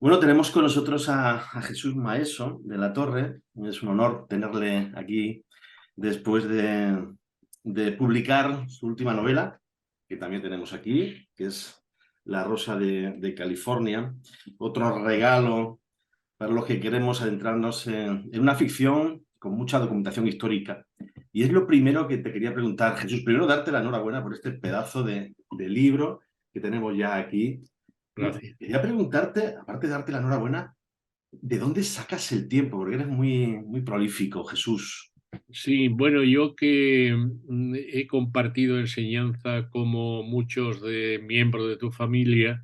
Bueno, tenemos con nosotros a Jesús Maeso de la Torre. Es un honor tenerle aquí después de publicar su última novela, que también tenemos aquí, que es La Rosa de California. Otro regalo para los que queremos adentrarnos en una ficción con mucha documentación histórica. Y es lo primero que te quería preguntar, Jesús. Primero, darte la enhorabuena por este pedazo de libro que tenemos ya aquí. No, Gracias. quería preguntarte, aparte de darte la enhorabuena, ¿de dónde sacas el tiempo? Porque eres muy prolífico, Jesús. Sí, bueno, yo que he compartido enseñanza como muchos de miembros de tu familia,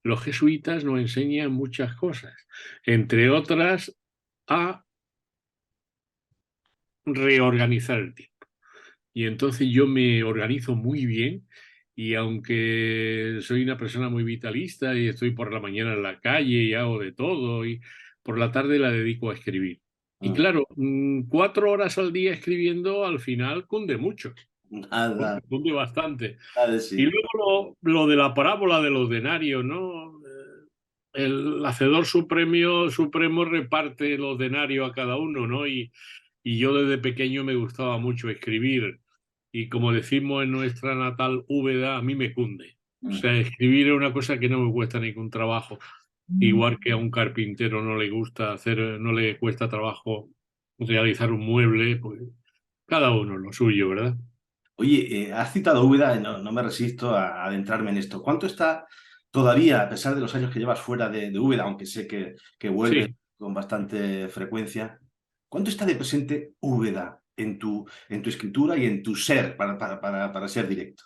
los jesuitas nos enseñan muchas cosas, entre otras a reorganizar el tiempo. Y entonces yo me organizo muy bien y aunque soy una persona muy vitalista y estoy por la mañana en la calle y hago de todo y por la tarde la dedico a escribir. Y Mm, claro, 4 horas al día escribiendo al final cunde mucho, nada, cunde bastante. nada de Y sí. luego lo de la parábola de los denarios, ¿no? El hacedor supremo reparte los denarios a cada uno, ¿no? Y yo desde pequeño me gustaba mucho escribir. Y como decimos en nuestra natal Úbeda, a mí me cunde. O Mm. sea, escribir es una cosa que no me cuesta ningún trabajo. Igual que a un carpintero no le gusta hacer, no le cuesta trabajo realizar un mueble, pues cada uno lo suyo, ¿verdad? Oye, has citado Úbeda y no me resisto a adentrarme en esto. ¿Cuánto está todavía, a pesar de los años que llevas fuera de Úbeda, aunque sé que vuelves Sí. con bastante frecuencia, cuánto está de presente Úbeda en tu escritura y en tu ser, para ser directo?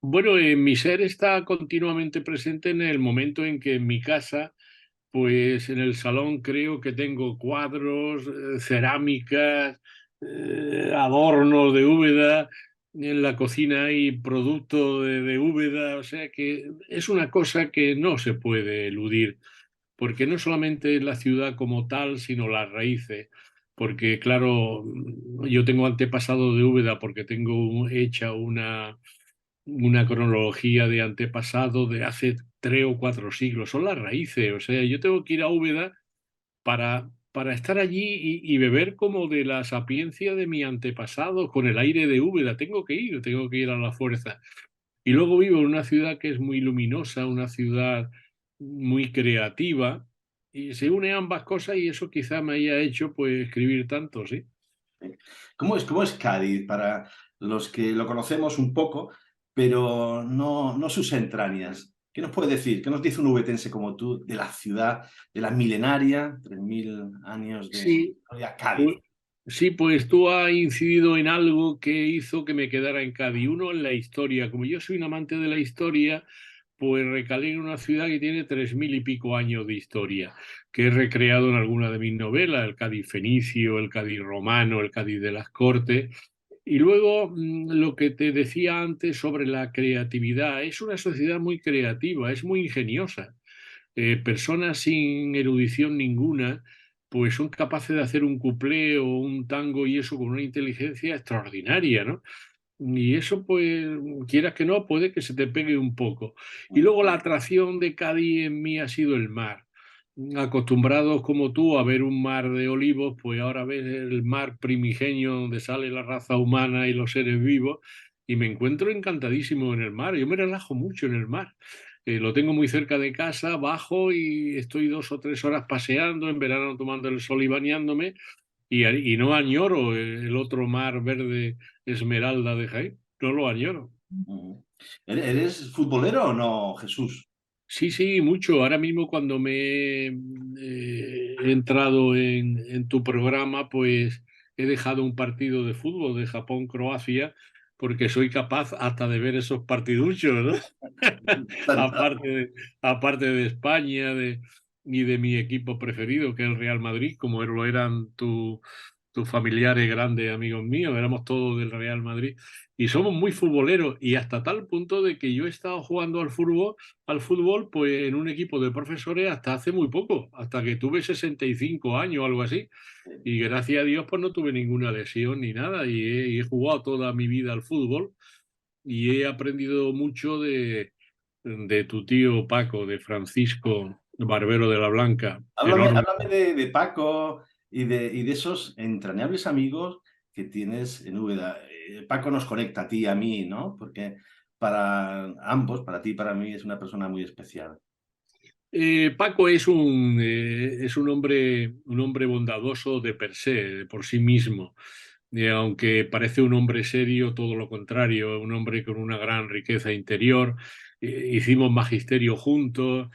Bueno, mi ser está continuamente presente en el momento en que en mi casa, pues en el salón creo que tengo cuadros, cerámicas, adornos de Úbeda, en la cocina hay producto de Úbeda, o sea que es una cosa que no se puede eludir, porque no solamente es la ciudad como tal, sino las raíces. Porque claro, yo tengo antepasado de Úbeda porque tengo hecha una cronología de antepasados de hace 3 o 4 siglos. Son las raíces. O sea, yo tengo que ir a Úbeda para estar allí y beber como de la sapiencia de mi antepasado con el aire de Úbeda. Tengo que ir a la fuerza. Y luego vivo en una ciudad que es muy luminosa, una ciudad muy creativa, y se une ambas cosas y eso quizá me haya hecho pues escribir tanto, sí. ¿Cómo es Cádiz para los que lo conocemos un poco, pero no sus entrañas? ¿Qué nos puede decir? ¿Qué nos dice un ubetense como tú de la ciudad, de la milenaria, 3000 años de Sí, historia, Cádiz? Pu- Sí, pues tú has incidido en algo que hizo que me quedara en Cádiz. Uno, en la historia. Como yo soy un amante de la historia, pues recalé en una ciudad que tiene 3000 y pico años de historia, que he recreado en alguna de mis novelas, el Cádiz fenicio, el Cádiz romano, el Cádiz de las Cortes. Y luego, lo que te decía antes sobre la creatividad, es una sociedad muy creativa, es muy ingeniosa. Personas sin erudición ninguna, pues son capaces de hacer un cuplé o un tango y eso con una inteligencia extraordinaria, ¿no? Y eso, pues, quieras que no, puede que se te pegue un poco. Y luego la atracción de Cádiz en mí ha sido el mar. Acostumbrados como tú a ver un mar de olivos, pues ahora ves el mar primigenio donde sale la raza humana y los seres vivos, y me encuentro encantadísimo en el mar. Yo me relajo mucho en el mar. Lo tengo muy cerca de casa, bajo y estoy 2 o 3 horas paseando, en verano tomando el sol y bañándome, y no añoro el otro mar verde esmeralda de Jaén, no lo añoro. Ujú. ¿Eres futbolero o no, Jesús? Sí, sí, mucho. Ahora mismo cuando me he entrado en tu programa, pues he dejado un partido de fútbol de Japón-Croacia porque soy capaz hasta de ver esos partiduchos, ¿no? Aparte aparte de España y de mi equipo preferido, que es el Real Madrid, como lo eran tus familiares grandes amigos míos, éramos todos del Real Madrid y somos muy futboleros y hasta tal punto de que yo he estado jugando al fútbol, pues en un equipo de profesores hasta hace muy poco, hasta que tuve 65 años o algo así. Y gracias a Dios, pues no tuve ninguna lesión ni nada y he jugado toda mi vida al fútbol y he aprendido mucho de tu tío Paco, de Francisco, Barbero de la Blanca, Háblame, enorme. háblame de Paco y de esos entrañables amigos que tienes en Úbeda. Paco nos conecta a ti y a mí, ¿no? Porque para ambos, para ti y para mí, es una persona muy especial. Paco es un hombre bondadoso de per se, de por sí mismo. Aunque parece un hombre serio, todo lo contrario, un hombre con una gran riqueza interior. Hicimos magisterio juntos,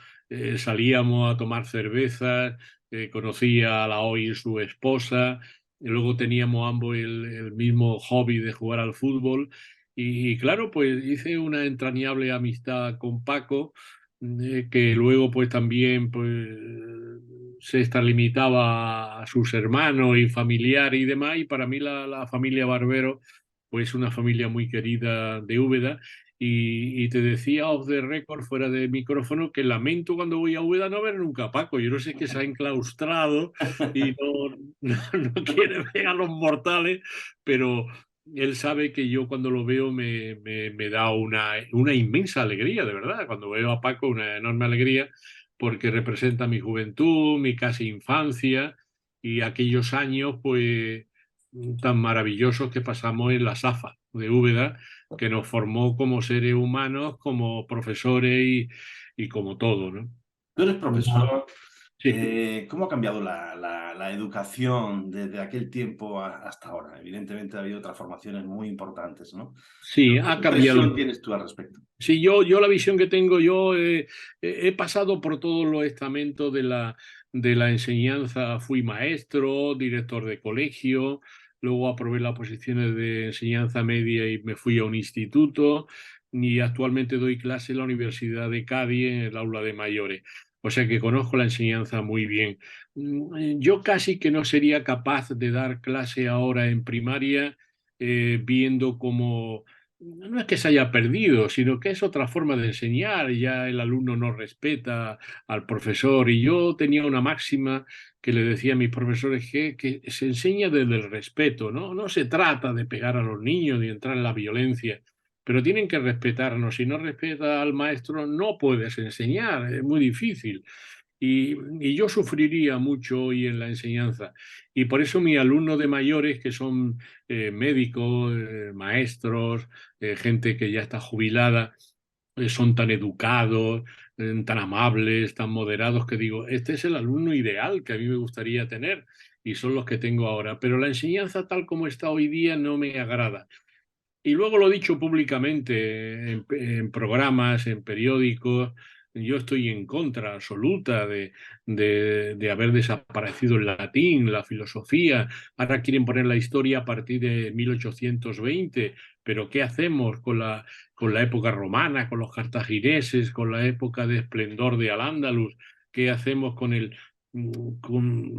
salíamos a tomar cervezas, conocía a la hoy su esposa, y luego teníamos ambos el mismo hobby de jugar al fútbol. Y claro, pues hice una entrañable amistad con Paco, que luego pues también pues se extralimitaba a sus hermanos y familiares y demás, y para mí la familia Barbero pues una familia muy querida de Úbeda, y te decía off the record, fuera de micrófono, que lamento cuando voy a Úbeda no ver nunca a Paco. Yo no sé, que se ha enclaustrado y no quiere ver a los mortales, pero él sabe que yo cuando lo veo me da una inmensa alegría, de verdad. Cuando veo a Paco, una enorme alegría, porque representa mi juventud, mi casi infancia y aquellos años, pues, tan maravillosos que pasamos en la SAFA de Úbeda, que nos formó como seres humanos, como profesores y como todo, ¿no? Tú eres profesor. Sí, ¿Cómo ha cambiado la educación desde aquel tiempo hasta ahora? Evidentemente ha habido transformaciones muy importantes, ¿no? sí, ¿Qué ha cambiado. impresión tienes tú al respecto? Sí, yo la visión que tengo, yo he pasado por todos los estamentos de la enseñanza. Fui maestro, director de colegio, luego aprobé las posiciones de enseñanza media y me fui a un instituto, y actualmente doy clase en la Universidad de Cádiz en el aula de mayores. O sea que conozco la enseñanza muy bien. Yo casi que no sería capaz de dar clase ahora en primaria, viendo cómo no es que se haya perdido, sino que es otra forma de enseñar. Ya el alumno no respeta al profesor. Y yo tenía una máxima que le decía a mis profesores, que se enseña desde el respeto, ¿no? No se trata de pegar a los niños ni entrar en la violencia, pero tienen que respetarnos. Si no respeta al maestro, no puedes enseñar, es muy difícil. Y yo sufriría mucho hoy en la enseñanza. Y por eso mis alumnos de mayores, que son médicos, maestros, gente que ya está jubilada, son tan educados, tan amables, tan moderados, que digo, este es el alumno ideal que a mí me gustaría tener, y son los que tengo ahora. Pero la enseñanza tal como está hoy día no me agrada. Y luego lo he dicho públicamente en programas, en periódicos. Yo estoy en contra absoluta de haber desaparecido el latín, la filosofía. Ahora quieren poner la historia a partir de 1820, pero ¿qué hacemos con la época romana, con los cartagineses, con la época de esplendor de Al-Ándalus? ¿Qué hacemos con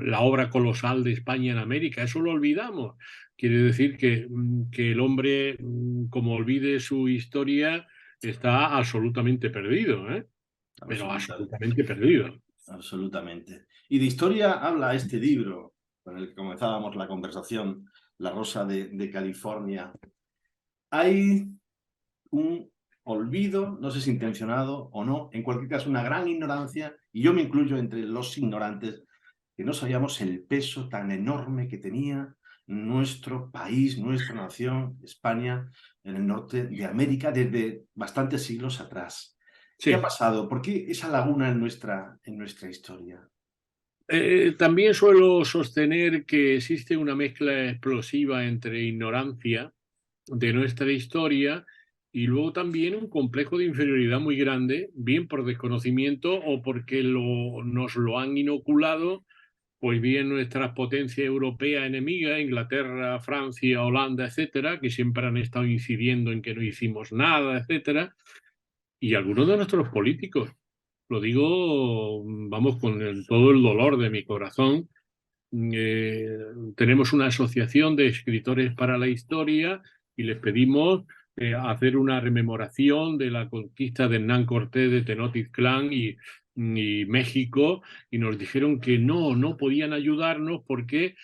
la obra colosal de España en América? Eso lo olvidamos. Quiere decir que el hombre, como olvide su historia, está absolutamente perdido, ¿eh? Pero Absolutamente. absolutamente perdido. Absolutamente. Y de historia habla este libro con el que comenzábamos la conversación, La Rosa de California. Hay un olvido, no sé si intencionado o no, en cualquier caso una gran ignorancia, y yo me incluyo entre los ignorantes, que no sabíamos el peso tan enorme que tenía nuestro país, nuestra nación, España, en el norte de América desde bastantes siglos atrás. ¿Qué ha Sí. pasado? ¿Por qué esa laguna en nuestra historia? También suelo sostener que existe una mezcla explosiva entre ignorancia de nuestra historia y luego también un complejo de inferioridad muy grande, bien por desconocimiento o porque nos lo han inoculado, pues bien nuestras potencias europeas enemigas, Inglaterra, Francia, Holanda, etcétera, que siempre han estado incidiendo en que no hicimos nada, etcétera, y algunos de nuestros políticos. Lo digo, vamos, con todo el dolor de mi corazón. Eh, Tenemos una asociación de escritores para la historia y les pedimos hacer una rememoración de la conquista de Hernán Cortés de Tenochtitlán y México, y nos dijeron que no podían ayudarnos porque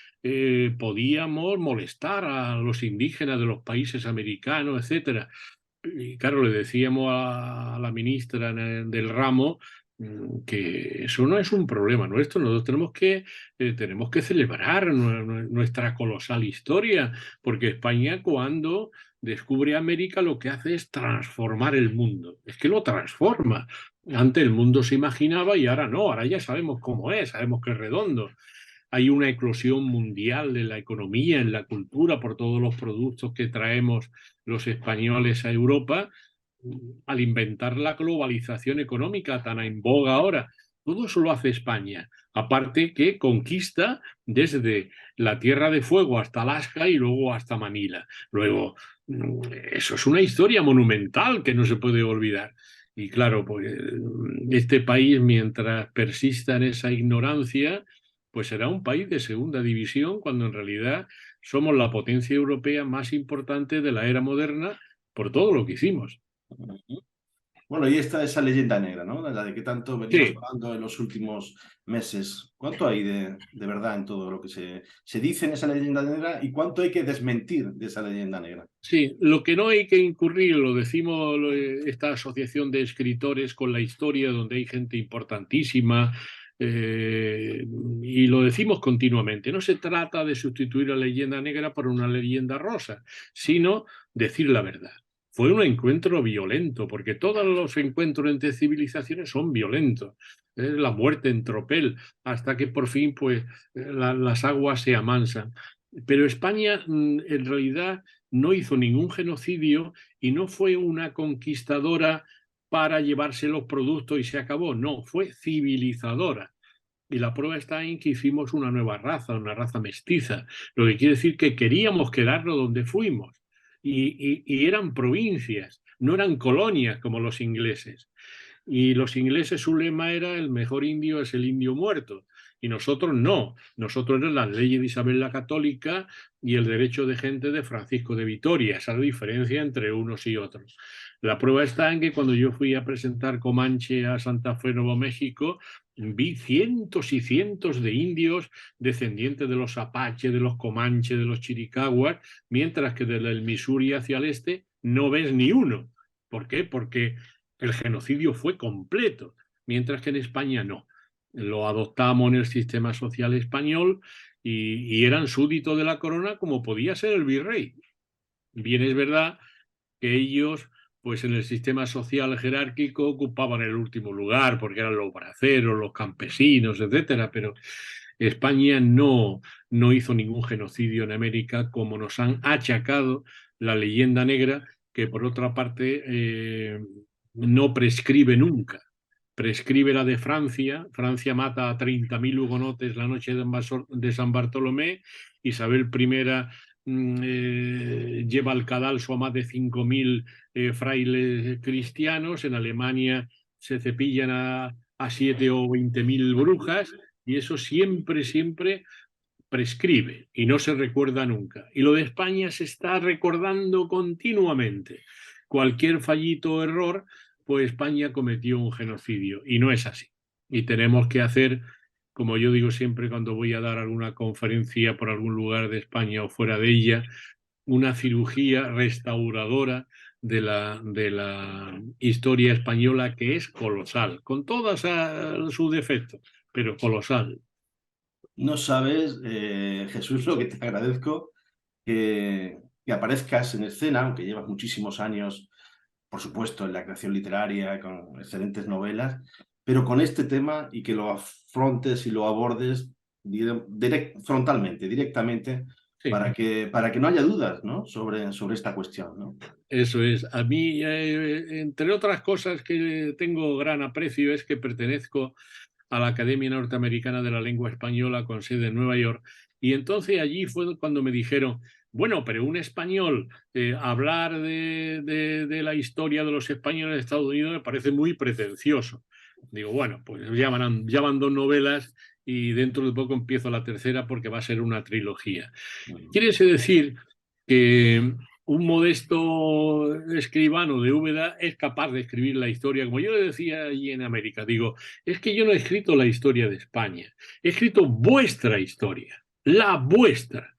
podíamos molestar a los indígenas de los países americanos, etcétera. Y claro, le decíamos a la ministra del ramo que eso no es un problema nuestro. Nosotros tenemos que celebrar nuestra colosal historia, porque España, cuando descubre América, lo que hace es transformar el mundo. Es que lo transforma. Antes el mundo se imaginaba y ahora no, ahora ya sabemos cómo es, sabemos que es redondo. Hay una eclosión mundial de la economía, en la cultura, por todos los productos que traemos los españoles a Europa, al inventar la globalización económica tan en boga ahora. Todo eso lo hace España, aparte que conquista desde la Tierra de Fuego hasta Alaska y luego hasta Manila. Luego, eso es una historia monumental que no se puede olvidar. Y claro, pues este país, mientras persista en esa ignorancia, pues será un país de segunda división, cuando en realidad somos la potencia europea más importante de la era moderna por todo lo que hicimos. Bueno, y esa leyenda negra, ¿no? La de que tanto venimos Sí, hablando en los últimos meses. ¿Cuánto hay de verdad en todo lo que se dice en esa leyenda negra y cuánto hay que desmentir de esa leyenda negra? sí, lo que no hay que incurrir, lo decimos esta asociación de escritores con la historia, donde hay gente importantísima, y lo decimos continuamente. No se trata de sustituir la leyenda negra por una leyenda rosa, sino decir la verdad. Fue un encuentro violento, porque todos los encuentros entre civilizaciones son violentos. La muerte en tropel, hasta que por fin pues, las aguas se amansan. Pero España, en realidad, no hizo ningún genocidio y no fue una conquistadora para llevarse los productos y se acabó. No, fue civilizadora. Y la prueba está en que hicimos una raza mestiza, lo que quiere decir que queríamos quedarnos donde fuimos. Y eran provincias, no eran colonias como los ingleses. Y los ingleses, su lema era: el mejor indio es el indio muerto. Y nosotros no. Nosotros eran las leyes de Isabel la Católica y el derecho de gente de Francisco de Vitoria. Esa es la diferencia entre unos y otros. La prueba está en que cuando yo fui a presentar Comanche a Santa Fe, Nuevo México, vi cientos y cientos de indios descendientes de los Apache, de los Comanche, de los Chiricahuas, mientras que desde el Missouri hacia el este no ves ni uno. ¿Por qué? Porque el genocidio fue completo, mientras que en España no. Lo adoptamos en el sistema social español y eran súbditos de la corona como podía ser el virrey. Bien es verdad que ellos, pues en el sistema social jerárquico, ocupaban el último lugar porque eran los braceros, los campesinos, etcétera, pero España no hizo ningún genocidio en América, como nos han achacado la leyenda negra, que por otra parte no prescribe nunca. Prescribe la de Francia. Francia mata a 30.000 hugonotes la noche de San Bartolomé. Isabel I lleva al cadalso a más de 5.000 frailes cristianos. En Alemania se cepillan a 7 o 20.000 brujas, y eso siempre, siempre prescribe y no se recuerda nunca. Y lo de España se está recordando continuamente. Cualquier fallito o error, pues España cometió un genocidio, y no es así. Y tenemos que hacer, como yo digo siempre cuando voy a dar alguna conferencia por algún lugar de España o fuera de ella, una cirugía restauradora de la historia española, que es colosal, con todos sus defectos, pero colosal. No sabes, Jesús, lo que te agradezco que aparezcas en escena, aunque llevas muchísimos años, por supuesto, en la creación literaria, con excelentes novelas, pero con este tema y que lo afrontes y lo abordes frontalmente, directamente, Sí. para que no haya dudas, ¿no? Sobre esta cuestión, ¿no? Eso es. A mí, entre otras cosas que tengo gran aprecio, es que pertenezco a la Academia Norteamericana de la Lengua Española, con sede en Nueva York. Y entonces allí fue cuando me dijeron: bueno, pero un español, hablar de la historia de los españoles de Estados Unidos me parece muy pretencioso. Digo, bueno, pues ya van dos novelas y dentro de poco empiezo la tercera, porque va a ser una trilogía. Quiere decir que un modesto escribano de Úbeda es capaz de escribir la historia, como yo le decía allí en América. Digo, es que yo no he escrito la historia de España, he escrito vuestra historia, la vuestra.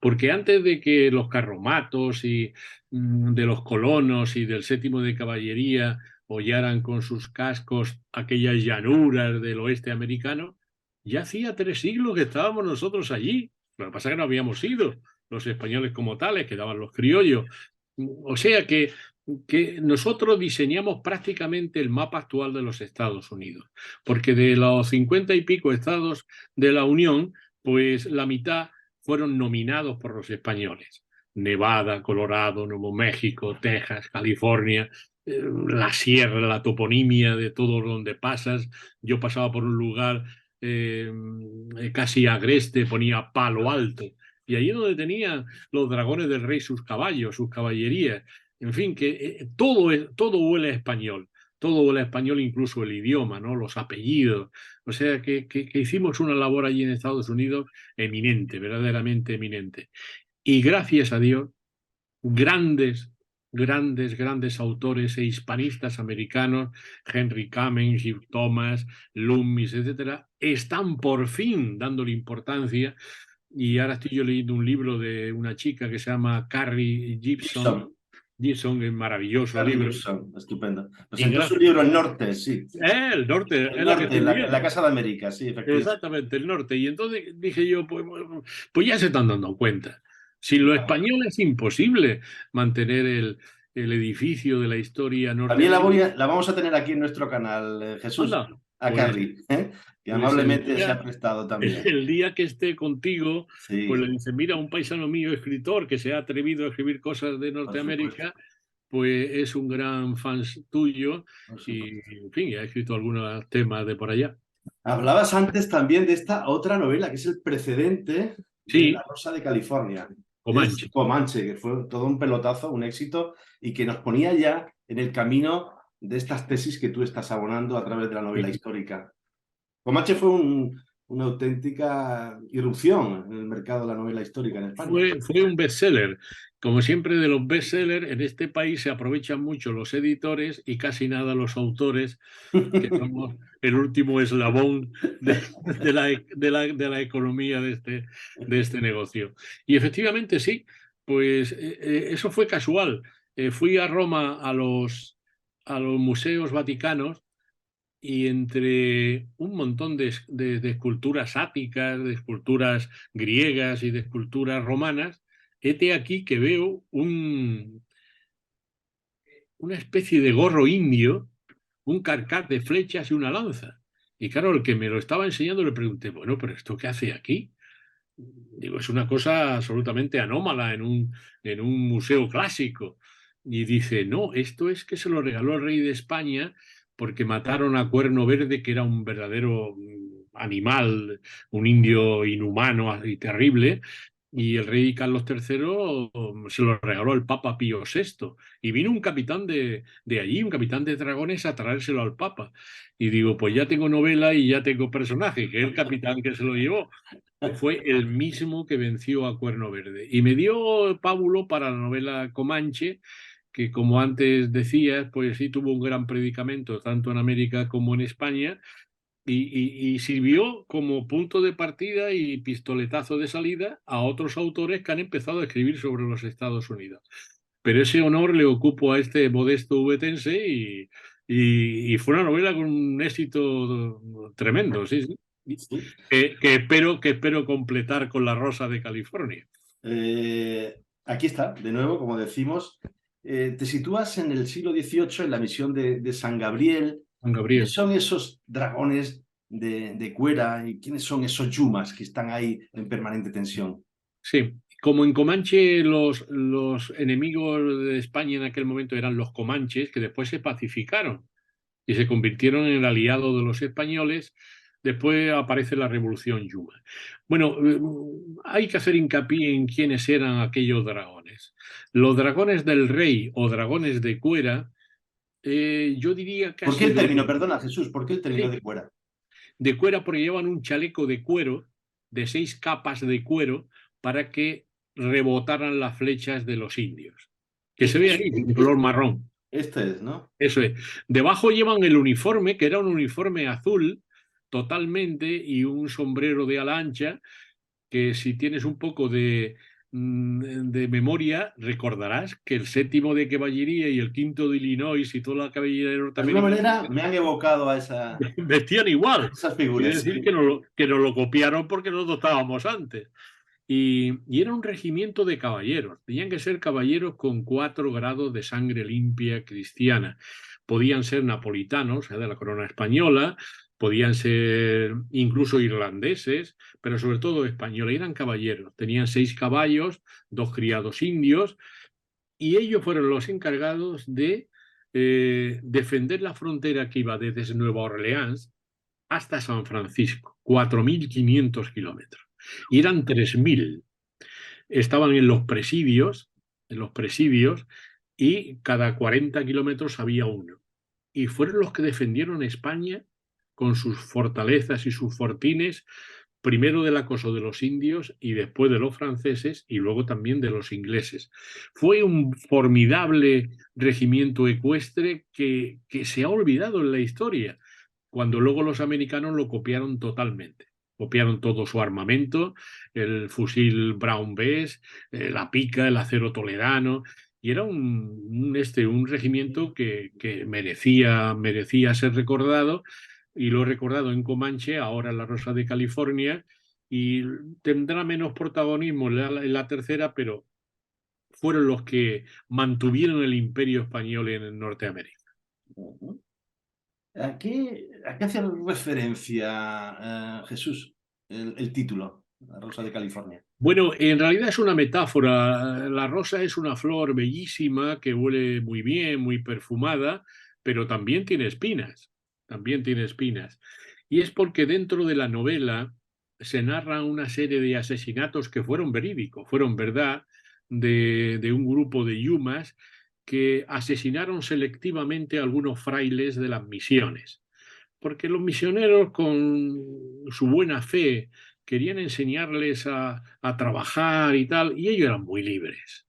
Porque antes de que los carromatos y de los colonos y del séptimo de caballería hollaran con sus cascos aquellas llanuras del oeste americano, ya hacía 3 siglos que estábamos nosotros allí. Lo que pasa es que no habíamos ido los españoles como tales, quedaban los criollos. O sea que nosotros diseñamos prácticamente el mapa actual de los Estados Unidos, porque de los 50 y pico estados de la Unión, pues la mitad fueron nominados por los españoles. Nevada, Colorado, Nuevo México, Texas, California, la sierra, la toponimia de todo donde pasas. Yo pasaba por un lugar casi agreste, ponía Palo Alto, y allí donde tenía los dragones del rey sus caballos, sus caballerías. En fin, que todo huele a español, todo huele a español, incluso el idioma, ¿no? Los apellidos. O sea que hicimos una labor allí en Estados Unidos eminente, verdaderamente eminente. Y gracias a Dios, grandes autores e hispanistas americanos, Henry Kamen, Hugh Thomas, Loomis, etcétera, están por fin dándole importancia. Y ahora estoy yo leyendo un libro de una chica que se llama Carrie Gibson. Gibson. Gibson es maravilloso Carrie libro. Gibson, estupendo. Y Presentó su libro El Norte, sí. el norte, El es la que Norte, estoy la leyendo. Casa de América, sí, efectivamente. Exactamente, el norte. Y entonces dije yo, pues ya se están dando cuenta. Sin lo español es imposible mantener el edificio de la historia También norteamericana. la vamos a tener aquí en nuestro canal, Jesús, Anda, a pues, Carrie, que pues amablemente se ha prestado también. el día que esté contigo, pues le Sí, dice, mira, un paisano mío escritor que se ha atrevido a escribir cosas de por supuesto, Norteamérica, pues es un gran fan tuyo por y, supuesto. en fin, ha escrito algunos temas de por allá. Hablabas antes también de esta otra novela, que es el precedente de La Sí, Rosa de California. Es Comanche. Comanche, que fue todo un pelotazo, un éxito, y que nos ponía ya en el camino de estas tesis que tú estás abonando a través de la novela histórica. Comanche fue una auténtica irrupción en el mercado de la novela histórica en España. Fue un bestseller. Como siempre de los bestsellers, en este país se aprovechan mucho los editores y casi nada los autores, que somos el último eslabón de la economía de este negocio. Y efectivamente sí, pues eso fue casual. Fui a Roma a los museos vaticanos y entre un montón de esculturas áticas, de esculturas griegas y de esculturas romanas, hete aquí que veo una especie de gorro indio, un carcaj de flechas y una lanza. Y claro, el que me lo estaba enseñando le pregunté, bueno, pero ¿esto qué hace aquí? Digo, es una cosa absolutamente anómala en un museo clásico. Y dice, no, esto es que se lo regaló el rey de España porque mataron a Cuerno Verde, que era un verdadero animal, un indio inhumano y terrible. Y el rey Carlos III se lo regaló al Papa Pío VI. Y vino un capitán de allí, un capitán de dragones, a traérselo al Papa. Y digo, pues ya tengo novela y ya tengo personaje, que es el capitán que se lo llevó. Fue el mismo que venció a Cuerno Verde. Y me dio pábulo para la novela Comanche, que como antes decías, pues sí tuvo un gran predicamento tanto en América como en España, y sirvió como punto de partida y pistoletazo de salida a otros autores que han empezado a escribir sobre los Estados Unidos. Pero ese honor le ocupo a este modesto ubetense y fue una novela con un éxito tremendo, sí, sí. Sí. Que espero completar con La Rosa de California. Aquí está, de nuevo, como decimos, te sitúas en el siglo XVIII, en la misión de San Gabriel. Juan ¿Quiénes Gabriel. son esos dragones de cuera y quiénes son esos yumas que están ahí en permanente tensión? Sí, como en Comanche los enemigos de España en aquel momento eran los comanches, que después se pacificaron y se convirtieron en el aliado de los españoles. Después aparece la Revolución Yuma. Bueno, hay que hacer hincapié en quiénes eran aquellos dragones. Los dragones del rey o dragones de cuera, yo diría ¿Por qué casi el término, perdona Jesús, por qué el término sí, de cuera? de cuera porque llevan un chaleco de cuero, de 6 capas de cuero, para que rebotaran las flechas de los indios, que se Este ve es, ahí, de color marrón. este es, ¿no? Eso es. Debajo llevan el uniforme, que era un uniforme azul totalmente, y un sombrero de ala ancha, que si tienes un poco de memoria, recordarás que el 7º de caballería y el 5º de Illinois y toda la caballería De alguna norteamericana manera me han evocado a vestían igual. esas Quiere figuras. decir Sí. que nos lo copiaron porque nosotros estábamos antes. Y era un regimiento de caballeros. Tenían que ser caballeros con 4 grados de sangre limpia cristiana. Podían ser napolitanos, o sea, de la corona española, podían ser incluso irlandeses, pero sobre todo españoles. Eran caballeros. Tenían 6 caballos, 2 criados indios, y ellos fueron los encargados de defender la frontera que iba desde Nueva Orleans hasta San Francisco, 4.500 kilómetros. Y eran 3.000. Estaban en los presidios, y cada 40 kilómetros había uno. Y fueron los que defendieron España con sus fortalezas y sus fortines, primero del acoso de los indios y después de los franceses y luego también de los ingleses. Fue un formidable regimiento ecuestre que se ha olvidado en la historia, cuando luego los americanos lo copiaron totalmente. Copiaron todo su armamento, el fusil Brown Bess, la pica, el acero toledano, y era un regimiento que merecía ser recordado, y lo he recordado en Comanche, ahora en la Rosa de California, y tendrá menos protagonismo en la tercera, pero fueron los que mantuvieron el imperio español en Norteamérica. Ujú. ¿A qué hace referencia, Jesús, el título, La Rosa de California? Bueno, en realidad es una metáfora. La rosa es una flor bellísima que huele muy bien, muy perfumada, pero también tiene espinas. También tiene espinas. Y es porque dentro de la novela se narra una serie de asesinatos que fueron verídicos, fueron verdad, de un grupo de yumas que asesinaron selectivamente a algunos frailes de las misiones. Porque los misioneros, con su buena fe, querían enseñarles a trabajar y tal, y ellos eran muy libres.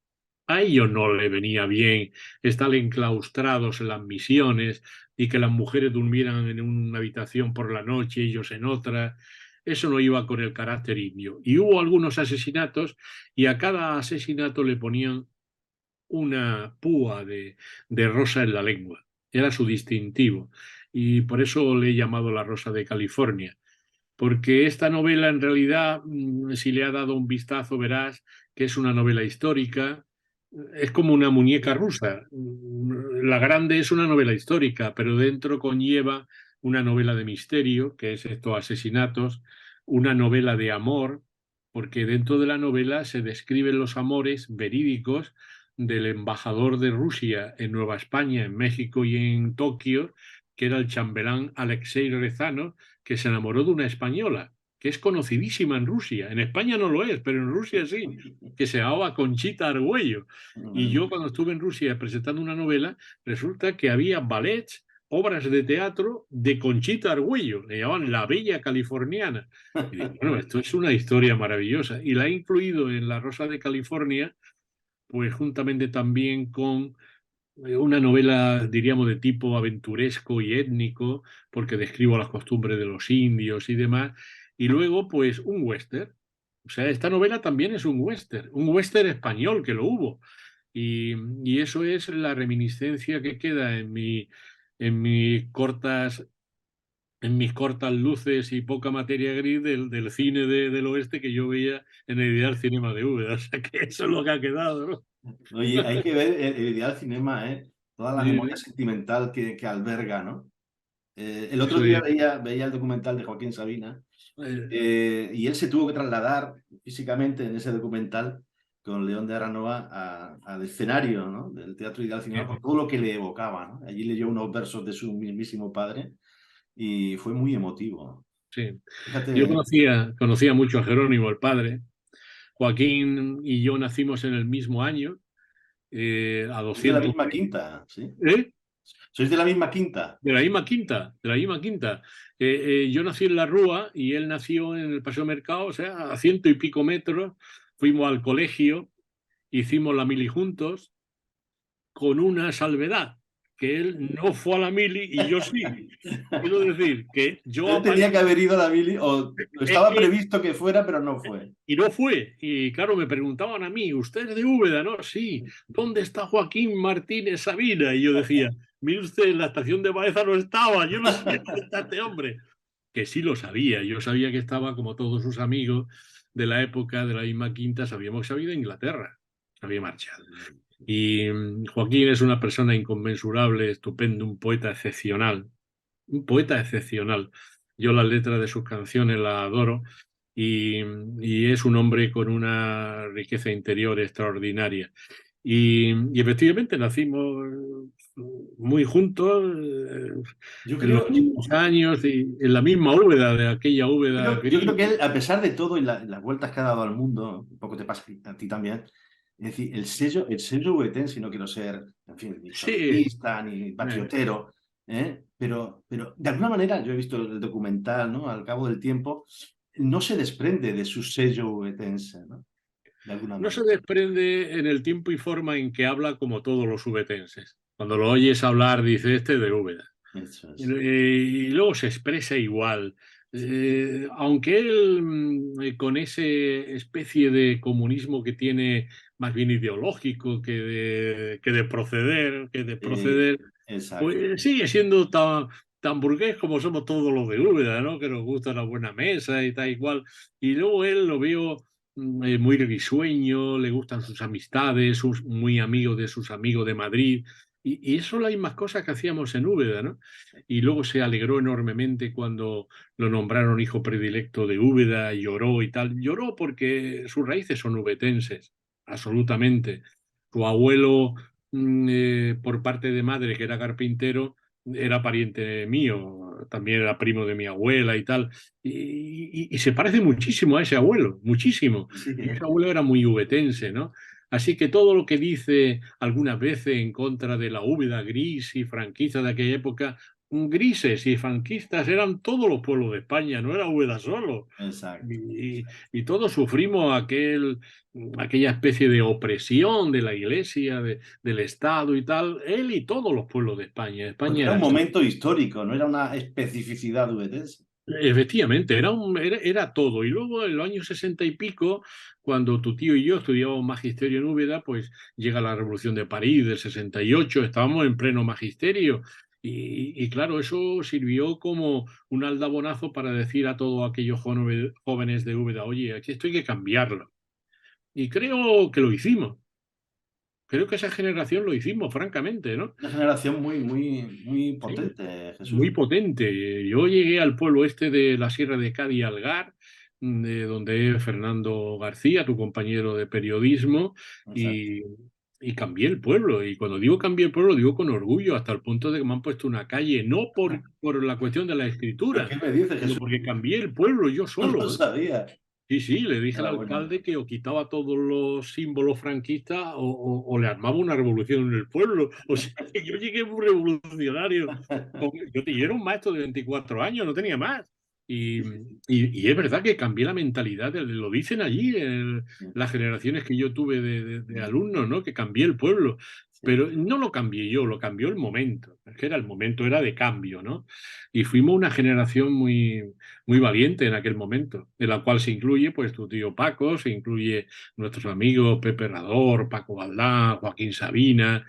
A ellos no le venía bien estar enclaustrados en las misiones y que las mujeres durmieran en una habitación por la noche y ellos en otra. Eso no iba con el carácter indio. Y hubo algunos asesinatos, y a cada asesinato le ponían una púa de rosa en la lengua. Era su distintivo. Y por eso le he llamado La Rosa de California, porque esta novela en realidad, si le ha dado un vistazo, verás que es una novela histórica. Es como una muñeca rusa. La Grande es una novela histórica, pero dentro conlleva una novela de misterio, que es estos asesinatos, una novela de amor, porque dentro de la novela se describen los amores verídicos del embajador de Rusia en Nueva España, en México y en Tokio, que era el chambelán Alexei Rezanov, que se enamoró de una española, que es conocidísima en Rusia. En España no lo es, pero en Rusia sí, que se llamaba Conchita Argüello. Y yo, cuando estuve en Rusia presentando una novela, resulta que había ballets, obras de teatro de Conchita Argüello, le llamaban La Bella Californiana. Y digo, bueno, esto es una historia maravillosa. Y la he incluido en La Rosa de California, pues juntamente también con una novela, diríamos, de tipo aventuresco y étnico, porque describo las costumbres de los indios y demás, y luego, pues, un western. O sea, esta novela también es un western español, que lo hubo. Y eso es la reminiscencia que queda en, mis cortas, en mis cortas luces y poca materia gris del cine del oeste que yo veía en el Ideal Cinema de Úbeda. O sea, que eso es lo que ha quedado, ¿no? Oye, hay que ver el Ideal Cinema, ¿eh? Toda la Sí, memoria sí. sentimental que alberga, ¿no? El otro Eso día es. veía el documental de Joaquín Sabina, eh, y él se tuvo que trasladar físicamente en ese documental con León de Aranoa al escenario, ¿no? Del Teatro Ideal Cinema por todo lo que le evocaba, ¿no? Allí leyó unos versos de su mismísimo padre y fue muy emotivo. Sí, yo Fíjate, conocía mucho a Jerónimo, el padre. Joaquín y yo nacimos en el mismo año, a es de la 200 misma metros. quinta, ¿sí? ¿Eh? Sois de la misma quinta. De la misma quinta, de la misma quinta. Yo nací en La Rúa y él nació en el Paseo Mercado, o sea, a 100 y pico metros. Fuimos al colegio, hicimos la mili juntos, con una salvedad. que él no fue a la mili y yo sí. Quiero decir que yo Él tenía que haber ido a la mili, o estaba que previsto que fuera, pero no fue. y no fue. Y claro, me preguntaban a mí, ¿usted es de Úbeda? No, sí. ¿Dónde está Joaquín Martínez Sabina? Y yo decía, mire usted, en la estación de Baeza no estaba, yo no sé dónde está este hombre. Que sí lo sabía, yo sabía que estaba como todos sus amigos de la época, de la misma quinta, sabíamos que se había ido a Inglaterra, se había marchado. Y Joaquín es una persona inconmensurable, estupendo, un poeta excepcional, un poeta excepcional. Yo las letras de sus canciones las adoro y, y es un hombre con una riqueza interior extraordinaria. Y efectivamente nacimos muy juntos Yo en los creo, mismos años y en la misma Úbeda, de aquella Úbeda yo gris. creo que él, a pesar de todo y las vueltas que ha dado al mundo, un poco te pasa a ti también, es decir, el sello ubetense, no quiero ser, en fin, ni Sí, chauvinista, ni patriotero, pero de alguna manera, yo he visto el documental, ¿no? Al cabo del tiempo, no se desprende de su sello ubetense, ¿no? De alguna no se manera. desprende en el tiempo y forma en que habla como todos los ubetenses. Cuando lo oyes hablar, dice este de Úbeda. Eso es. Y luego se expresa igual. Aunque él, con ese especie de comunismo que tiene más bien ideológico Eh, que de proceder, exacto. pues sigue siendo tan burgués como somos todos los de Úbeda, ¿no? Que nos gusta la buena mesa y tal y cual. Y luego él lo veo muy risueño, le gustan sus amistades, muy amigo de sus amigos de Madrid. Y eso son las mismas cosas que hacíamos en Úbeda, ¿no? Y luego se alegró enormemente cuando lo nombraron hijo predilecto de Úbeda, y lloró y tal. Lloró porque sus raíces son ubetenses, absolutamente. Su abuelo, por parte de madre, que era carpintero, era pariente mío, también era primo de mi abuela y tal. Y se parece muchísimo a ese abuelo, muchísimo. Sí, Y ese abuelo era muy ubetense, ¿no? Así que todo lo que dice algunas veces en contra de la Úbeda gris y franquista de aquella época, grises y franquistas eran todos los pueblos de España, no era Úbeda solo. exacto. Y todos sufrimos aquella especie de opresión de la Iglesia, del Estado y tal, él y todos los pueblos de España. Porque España era era un así. momento histórico, no era una especificidad ubetense. Efectivamente, era todo. Y luego en los años 60 y pico, cuando tu tío y yo estudiábamos magisterio en Úbeda, pues llega la Revolución de París del 68, estábamos en pleno magisterio. Y claro, eso sirvió como un aldabonazo para decir a todos aquellos jóvenes de Úbeda, oye, aquí esto hay que cambiarlo. Y creo que lo hicimos. Creo que esa generación lo hicimos, francamente, ¿no? Una generación muy, muy, muy Sí, potente, Jesús. muy potente. Yo llegué al pueblo este de la Sierra de Cádiz, Algar, de donde es Fernando García, tu compañero de periodismo, Exacto. y, y cambié el pueblo. Y cuando digo cambié el pueblo, digo con orgullo, hasta el punto de que me han puesto una calle, no por la cuestión de la ¿Pero escritura, qué me dices, sino Jesús? porque cambié el pueblo yo No lo solo, ¿eh? sabía. Sí, sí, le dije al Enhorabuena. alcalde que o quitaba todos los símbolos franquistas o le armaba una revolución en el pueblo. O sea, que yo llegué muy revolucionario. Yo era un maestro de 24 años, no tenía más. Y, Sí, sí, sí. y es verdad que cambié la mentalidad, lo dicen allí, las generaciones que yo tuve de alumnos, ¿no? Que cambié el pueblo. Sí. Pero no lo cambié yo, lo cambió el momento. Es que era el momento, era de cambio, ¿no? Y fuimos una generación muy valiente en aquel momento, en la cual se incluye pues tu tío Paco, se incluye nuestros amigos Pepe Rador, Paco Valdán, Joaquín Sabina,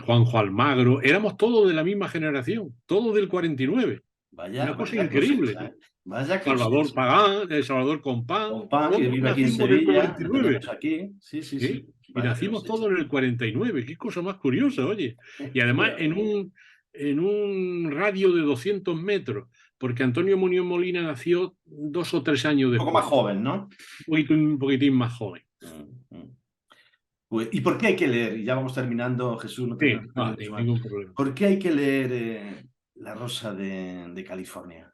Juanjo Almagro, éramos todos de la misma generación, todos del 49, Vaya, una cosa vaya cosecha, increíble. ¿eh? Vaya Salvador cosecha. Pagán, Salvador Compán, Opa, que todos vive aquí en nacimos del Sevilla, lo 49, tenemos aquí. Sí, sí, sí. ¿sí? Y Vaya nacimos cosecha. todos en el 49, qué cosa más curiosa, oye. Y Qué además barbaridad. en un radio de 200 metros, porque Antonio Muñoz Molina nació 2 o 3 años Un poco más después, joven, ¿no? un poquitín más joven. Mm. Pues, ¿y por qué hay que leer? Y ya vamos terminando, Jesús, no te Sí, quiero extender no, mucho más. ningún problema. ¿Por qué hay que leer La Rosa de California?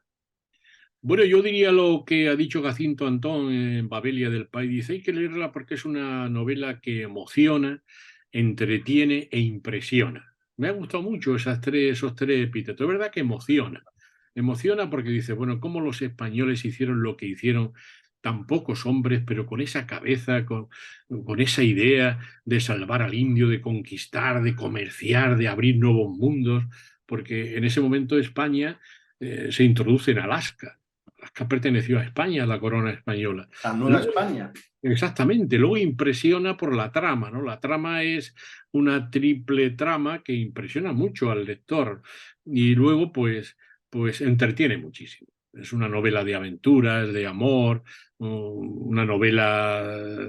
Bueno, yo diría lo que ha dicho Jacinto Antón en Babelia del País. Dice, hay que leerla porque es una novela que emociona, entretiene e impresiona. Me ha gustado mucho esos tres epítetos. Es verdad que emociona. Emociona porque dice, bueno, ¿cómo los españoles hicieron lo que hicieron tan pocos hombres, pero con esa cabeza, con esa idea de salvar al indio, de conquistar, de comerciar, de abrir nuevos mundos, porque en ese momento España se introduce en Alaska. Alaska perteneció a España, a la corona española. La Nueva Luego, España. exactamente, luego impresiona por la trama, ¿no? La trama es una triple trama que impresiona mucho al lector y luego pues entretiene muchísimo. Es una novela de aventuras, de amor, una novela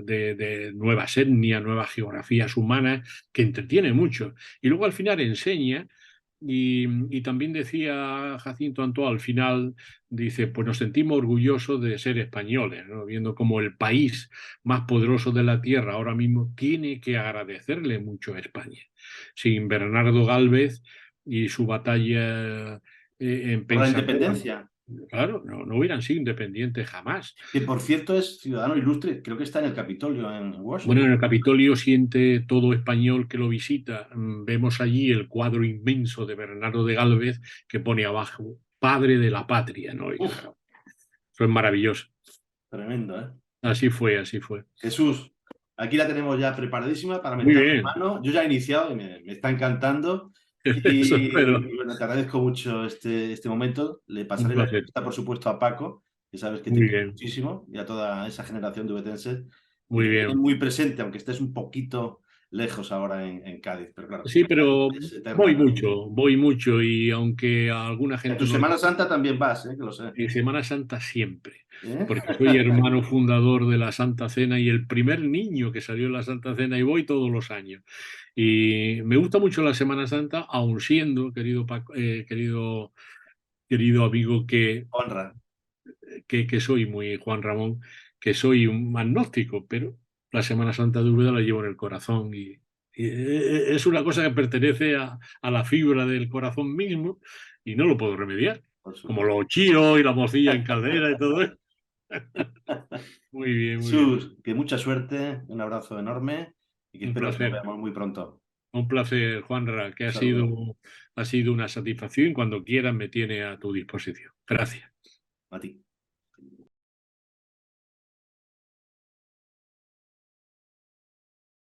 de nuevas etnias, nuevas geografías humanas, que entretiene mucho. Y luego al final enseña, y también decía Jacinto Antó al final, dice, pues nos sentimos orgullosos de ser españoles, ¿no? Viendo como el país más poderoso de la tierra ahora mismo tiene que agradecerle mucho a España. Sin Bernardo Gálvez y su batalla en Por la Pensacola, independencia. claro, no hubieran sido independientes jamás. Que por cierto es ciudadano ilustre, creo que está en el Capitolio en Bueno, Washington. en el Capitolio siente todo español que lo visita. Vemos allí el cuadro inmenso de Bernardo de Gálvez que pone abajo, padre de la patria, ¿no? Y Uf, claro, eso es maravilloso. tremendo, ¿eh? Así fue, así fue. Jesús, aquí la tenemos ya preparadísima para Muy meterle bien, mano. Yo ya he iniciado y me está encantando. eso espero. Y bueno, te agradezco mucho este momento. Le Un pasaré la placer. entrevista, por supuesto, a Paco, que sabes que te Muy quiero bien, muchísimo, y a toda esa generación de ubetenses, y muy que te tienen bien. muy presente, aunque estés un poquito lejos ahora en Cádiz. Pero claro, Sí, pero Cádiz es eterna. voy mucho y aunque a alguna En gente tu no le... Semana Santa también vas, que lo sé. En Semana Santa siempre, ¿Eh? porque soy hermano fundador de la Santa Cena y el primer niño que salió en la Santa Cena y voy todos los años. Y me gusta mucho la Semana Santa, aun siendo, querido amigo, Honra. que soy muy Juan Ramón, que soy un agnóstico, pero la Semana Santa de Úbeda la llevo en el corazón y es una cosa que pertenece a la fibra del corazón mismo y no lo puedo remediar, Por como supuesto. los chiros y la morcilla en caldera y todo eso. Muy bien, muy bien. Jesús, que mucha suerte, un abrazo enorme y que Un espero que nos placer. veamos muy pronto. Un placer, Juanra, que Un saludo ha sido una satisfacción. Cuando quieras me tiene a tu disposición. Gracias. a ti.